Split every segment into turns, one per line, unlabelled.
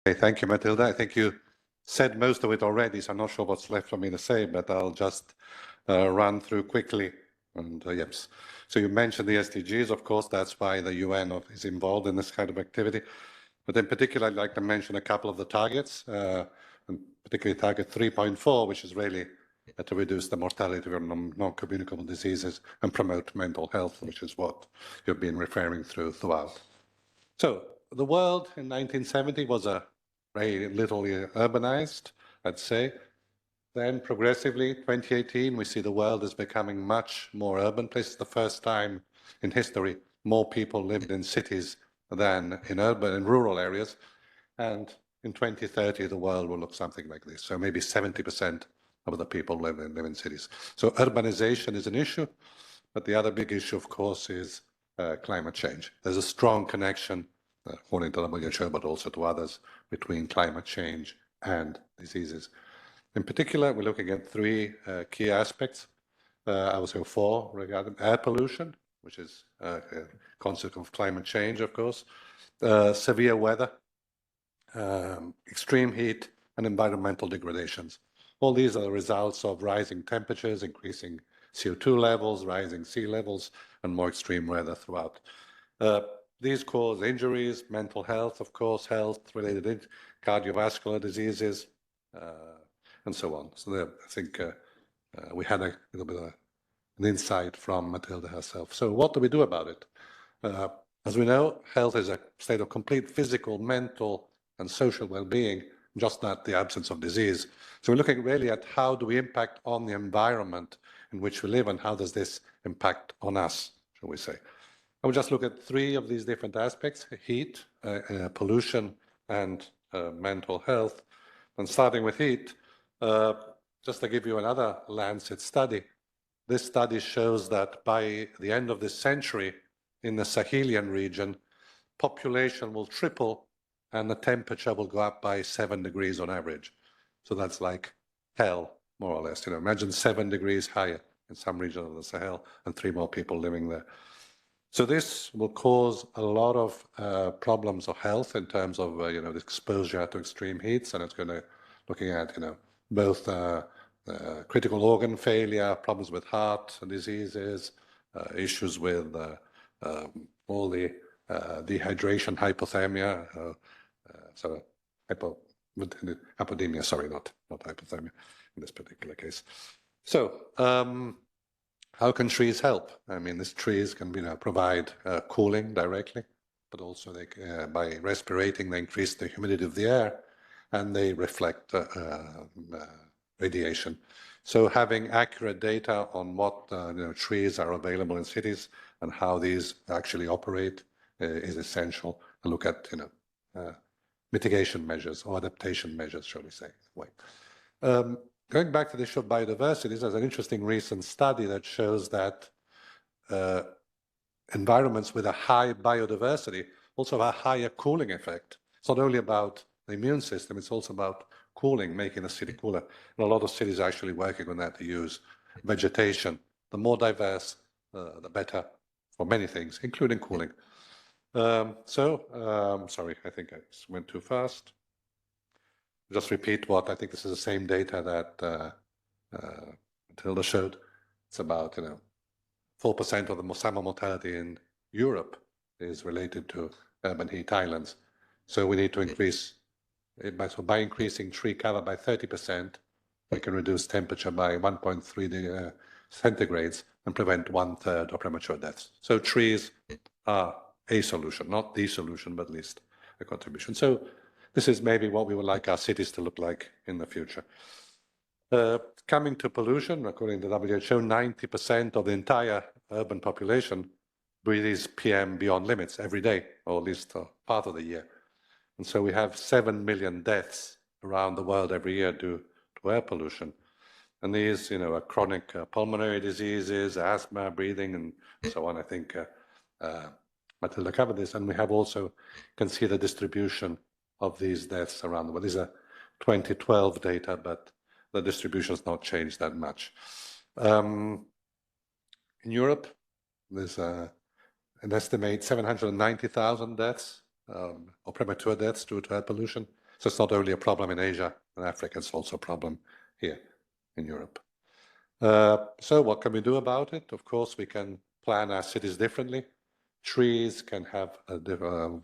Okay, thank you, Matilda. I think you said most of it already, so I'm not sure what's left for me to say, but I'll just run through quickly. And yes, so you mentioned the SDGs, of course, that's why the UN is involved in this kind of activity. But in particular, I'd like to mention a couple of the targets, and particularly target 3.4, which is really to reduce the mortality of non-communicable diseases and promote mental health, which is what you've been referring throughout. So the world in 1970 was a very little urbanized, I'd say. Then progressively, 2018, we see the world is becoming much more urban. This is the first time in history more people lived in cities than in urban and rural areas. And in 2030, the world will look something like this. So maybe 70% of the people live in cities. So urbanization is an issue, but the other big issue, of course, is climate change. There's a strong connection, according to WHO, but also to others, between climate change and diseases. In particular, we're looking at three key aspects. I would say four regarding air pollution, which is a consequence of climate change, of course, severe weather, extreme heat, and environmental degradations. All these are the results of rising temperatures, increasing CO2 levels, rising sea levels, and more extreme weather throughout. These cause injuries, mental health, of course, health-related cardiovascular diseases, and so on. So there, I think we had a little bit of an insight from Matilda herself. So what do we do about it? As we know, health is a state of complete physical, mental, and social well-being, just not the absence of disease. So we're looking really at how do we impact on the environment in which we live, and how does this impact on us, shall we say. I will just look at three of these different aspects: heat, pollution, and mental health. And starting with heat, just to give you another Lancet study, this study shows that by the end of this century, in the Sahelian region, population will triple and the temperature will go up by 7 degrees on average. So that's like hell, more or less. You know, imagine 7 degrees higher in some region of the Sahel and 3 more people living there. So this will cause a lot of problems of health in terms of, you know, the exposure to extreme heats, and it's going to looking at, you know, both critical organ failure, problems with heart diseases, issues with all the dehydration, hypothermia, so hypodemia, sorry, not hypothermia in this particular case. So how can trees help? I mean, these trees can, you know, provide cooling directly, but also they, by respirating, they increase the humidity of the air, and they reflect radiation. So having accurate data on what you know, trees are available in cities and how these actually operate is essential. And look at, you know, mitigation measures or adaptation measures, shall we say. Going back to the issue of biodiversity, there's an interesting recent study that shows that environments with a high biodiversity also have a higher cooling effect. It's not only about the immune system, it's also about cooling, making the city cooler. And a lot of cities are actually working on that to use vegetation. The more diverse, the better for many things, including cooling. Sorry, I think I went too fast. Just repeat what I think this is the same data that Matilda showed. It's about, you know, 4% of the summer mortality in Europe is related to urban heat islands. So we need to increase it by increasing tree cover by 30%. We can reduce temperature by 1.3 centigrades and prevent 1/3 of premature deaths. So trees are a solution, not the solution, but at least a contribution. So this is maybe what we would like our cities to look like in the future. Coming to pollution, according to WHO, 90% of the entire urban population breathes PM beyond limits every day, or at least part of the year. And so we have 7 million deaths around the world every year due to air pollution. And these, you know, are chronic pulmonary diseases, asthma, breathing, and so on. I think Matilda covered this. And we have also, can see the distribution of these deaths around the world. These are 2012 data, but the distribution has not changed that much. In Europe, there's an estimate 790,000 deaths or premature deaths due to air pollution. So it's not only a problem in Asia and Africa, it's also a problem here in Europe. So what can we do about it? Of course, we can plan our cities differently. Trees can have a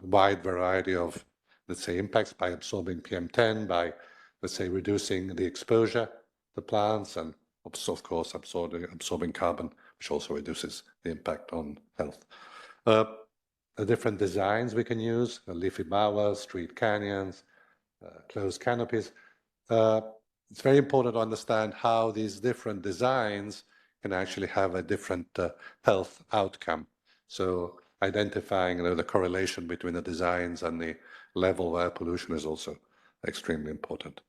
wide variety of, let's say, impacts by absorbing PM10, by, let's say, reducing the exposure to plants, and of course, absorbing carbon, which also reduces the impact on health. The different designs we can use, leafy bowers, street canyons, closed canopies. It's very important to understand how these different designs can actually have a different health outcome. So identifying the correlation between the designs and the level of air pollution is also extremely important.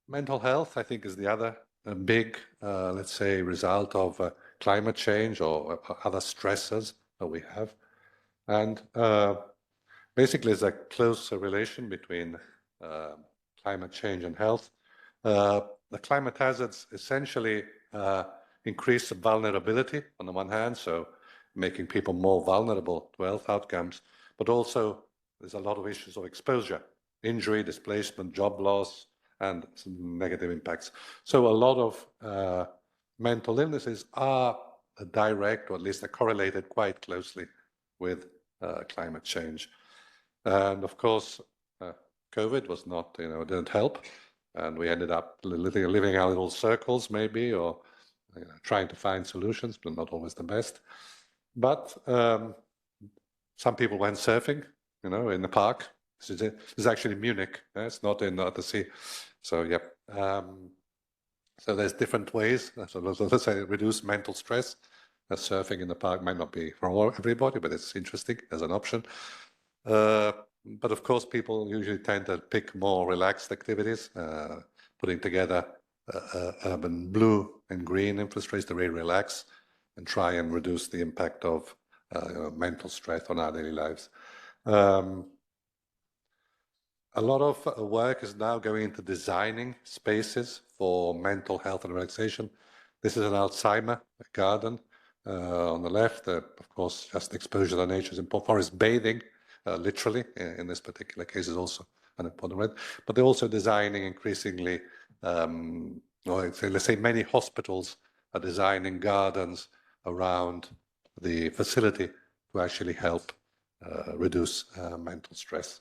Mental health, I think, is the other big, let's say, result of climate change or other stressors that we have. And basically, there's a close relation between climate change and health. The climate hazards essentially increase the vulnerability on the one hand, so making people more vulnerable to health outcomes, but also there's a lot of issues of exposure, injury, displacement, job loss, and some negative impacts. So a lot of mental illnesses are direct, or at least are correlated quite closely with climate change. And of course, COVID was not, didn't help. And we ended up living our little circles maybe, or trying to find solutions, but not always the best. But some people went surfing, in the park. This is actually Munich. It's not in the sea. So, yeah. So there's different ways. So let's say reduce mental stress. Surfing in the park might not be for everybody, but it's interesting as an option. But of course, people usually tend to pick more relaxed activities, putting together urban blue and green infrastructures to really relax and try and reduce the impact of mental stress on our daily lives. A lot of work is now going into designing spaces for mental health and relaxation. This is an Alzheimer garden on the left. Of course, just exposure to nature is important. Forest bathing, literally, in this particular case, is also an important one. But they're also designing increasingly, or let's say many hospitals are designing gardens around the facility to actually help reduce mental stress.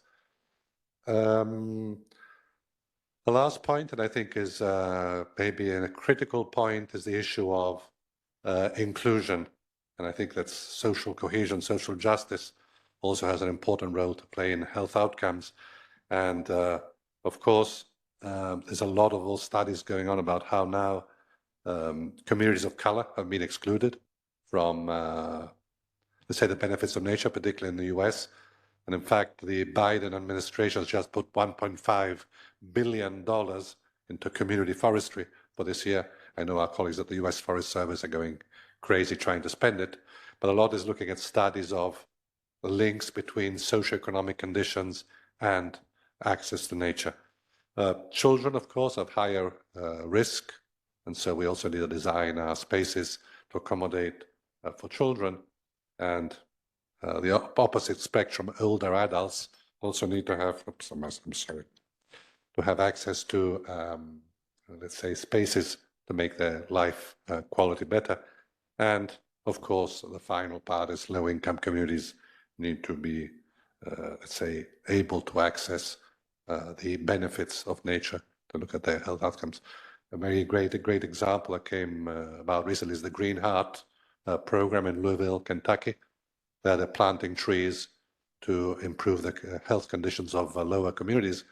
The last point, and I think is maybe a critical point, is the issue of inclusion. And I think that social cohesion, social justice also has an important role to play in health outcomes. And of course, there's a lot of those studies going on about how now communities of color have been excluded from, let's say, the benefits of nature, particularly in the US. And in fact, the Biden administration has just put $1.5 billion into community forestry for this year. I know our colleagues at the US Forest Service are going crazy trying to spend it, but a lot is looking at studies of the links between socioeconomic conditions and access to nature. Children, of course, have higher risk, and so we also need to design our spaces to accommodate for children. And the opposite spectrum, older adults, also need to have, to have access to, let's say, spaces to make their life quality better. And of course, the final part is low-income communities need to be, let's say, able to access the benefits of nature to look at their health outcomes. A great example that came about recently is the Green Heart program in Louisville, Kentucky. They're planting trees to improve the health conditions of lower communities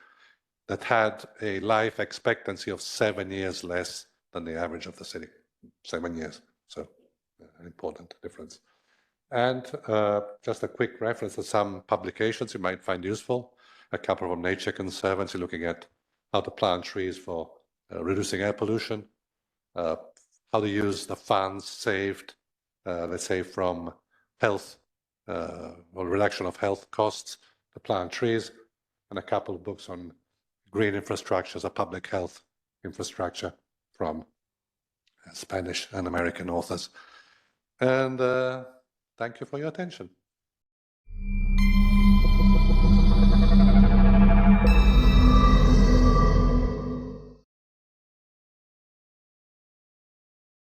that had a life expectancy of 7 years less than the average of the city. 7 years. So an important difference. And just a quick reference to some publications you might find useful. A couple from Nature Conservancy looking at how to plant trees for reducing air pollution, how to use the funds saved, let's say, from health or reduction of health costs to plant trees, and a couple of books on green infrastructure as a public health infrastructure from Spanish and American authors. And thank you for your attention.